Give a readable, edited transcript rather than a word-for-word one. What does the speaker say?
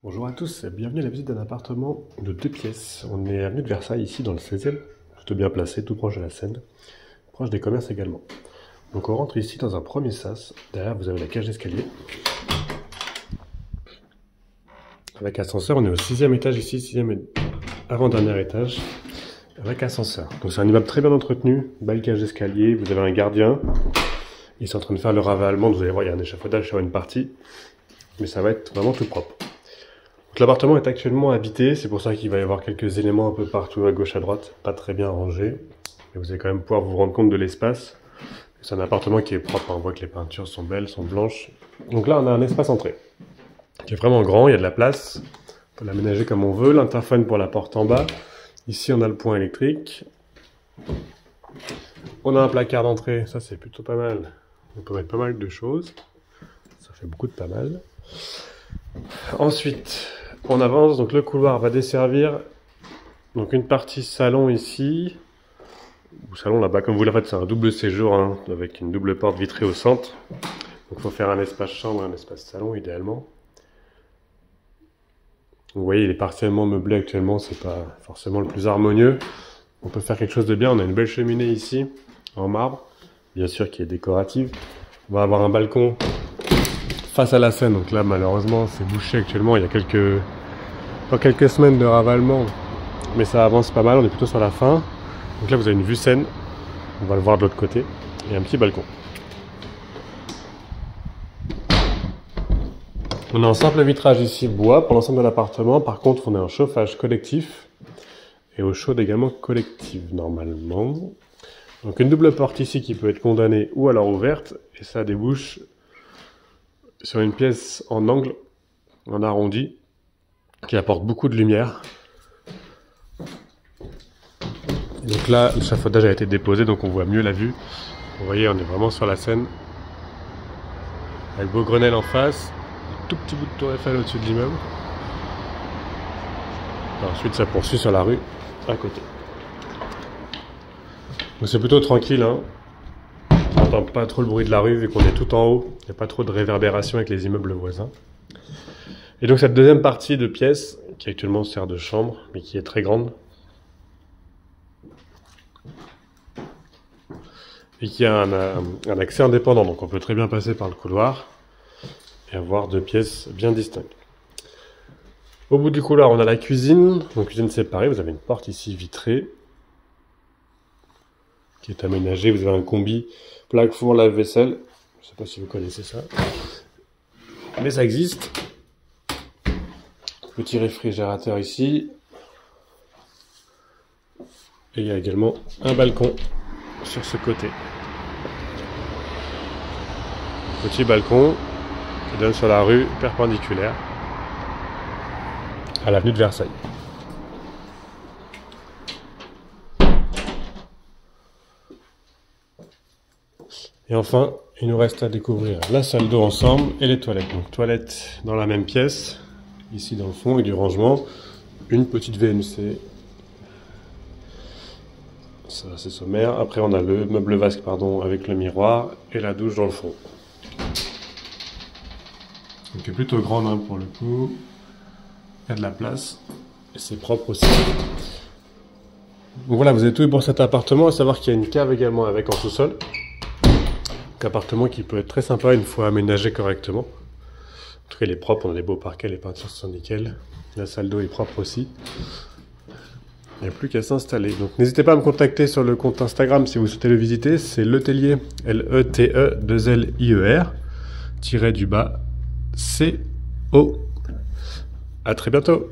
Bonjour à tous, bienvenue à la visite d'un appartement de 2 pièces. On est avenue de Versailles, ici dans le 16e, plutôt bien placé, tout proche de la Seine, proche des commerces également. Donc on rentre ici dans un premier sas, derrière vous avez la cage d'escalier. Avec ascenseur, on est au 6e étage ici, 6e avant-dernier étage, avec ascenseur. Donc c'est un immeuble très bien entretenu, belle cage d'escalier, vous avez un gardien. Ils sont en train de faire le ravalement, vous allez voir il y a un échafaudage sur une partie, mais ça va être vraiment tout propre. L'appartement est actuellement habité, c'est pour ça qu'il va y avoir quelques éléments un peu partout à gauche à droite, pas très bien rangés. Mais vous allez quand même pouvoir vous rendre compte de l'espace. C'est un appartement qui est propre, on voit que les peintures sont belles, sont blanches. Donc là on a un espace entrée, qui est vraiment grand, il y a de la place, on peut l'aménager comme on veut, l'interphone pour la porte en bas. Ici on a le point électrique. On a un placard d'entrée, ça c'est plutôt pas mal. On peut mettre pas mal de choses, ça fait beaucoup de pas mal. Ensuite, on avance, donc le couloir va desservir donc une partie salon ici, ou salon là-bas, comme vous l'avez fait, c'est un double séjour hein, avec une double porte vitrée au centre. Donc il faut faire un espace chambre et un espace salon idéalement. Vous voyez, il est partiellement meublé actuellement, c'est pas forcément le plus harmonieux. On peut faire quelque chose de bien, on a une belle cheminée ici, en marbre, bien sûr qui est décorative. On va avoir un balcon face à la Seine, donc là malheureusement c'est bouché actuellement, il y a quelques semaines de ravalement, mais ça avance pas mal, on est plutôt sur la fin. Donc là vous avez une vue Seine, on va le voir de l'autre côté, et un petit balcon. On a un simple vitrage ici bois pour l'ensemble de l'appartement, par contre on a un chauffage collectif, et eau chaude également collective normalement. Donc une double porte ici qui peut être condamnée ou alors ouverte, et ça débouche sur une pièce en angle, en arrondi, qui apporte beaucoup de lumière. Et donc là, l'échafaudage a été déposé, donc on voit mieux la vue. Vous voyez, on est vraiment sur la Seine. Avec Beaugrenelle en face, un tout petit bout de tour Eiffel au-dessus de l'immeuble. Ensuite, ça poursuit sur la rue, à côté. Donc c'est plutôt tranquille, hein. On n'entend pas trop le bruit de la rue vu qu'on est tout en haut. Il n'y a pas trop de réverbération avec les immeubles voisins. Et donc cette deuxième partie de pièce, qui actuellement sert de chambre, mais qui est très grande, et qui a un accès indépendant, donc on peut très bien passer par le couloir et avoir deux pièces bien distinctes. Au bout du couloir, on a la cuisine, donc cuisine séparée, vous avez une porte ici vitrée, qui est aménagée, vous avez un combi plaque four lave-vaisselle, je ne sais pas si vous connaissez ça, mais ça existe. Petit réfrigérateur ici, et il y a également un balcon sur ce côté. Petit balcon qui donne sur la rue perpendiculaire à l'avenue de Versailles. Et enfin, il nous reste à découvrir la salle d'eau ensemble et les toilettes. Donc toilettes dans la même pièce, ici dans le fond, et du rangement, une petite VMC. Ça c'est sommaire. Après on a le meuble vasque avec le miroir et la douche dans le fond. Donc est plutôt grande hein, pour le coup. Il y a de la place et c'est propre aussi. Donc voilà, vous avez tout pour cet appartement. À savoir qu'il y a une cave également avec en sous-sol. Appartement qui peut être très sympa une fois aménagé correctement. En tout cas il est propre, on a des beaux parquets, les peintures sont nickel. La salle d'eau est propre aussi. Il n'y a plus qu'à s'installer. Donc n'hésitez pas à me contacter sur le compte Instagram si vous souhaitez le visiter. C'est Letellier, L-E-T-E-2-L-I-E-R, tiré du bas, C-O. À très bientôt.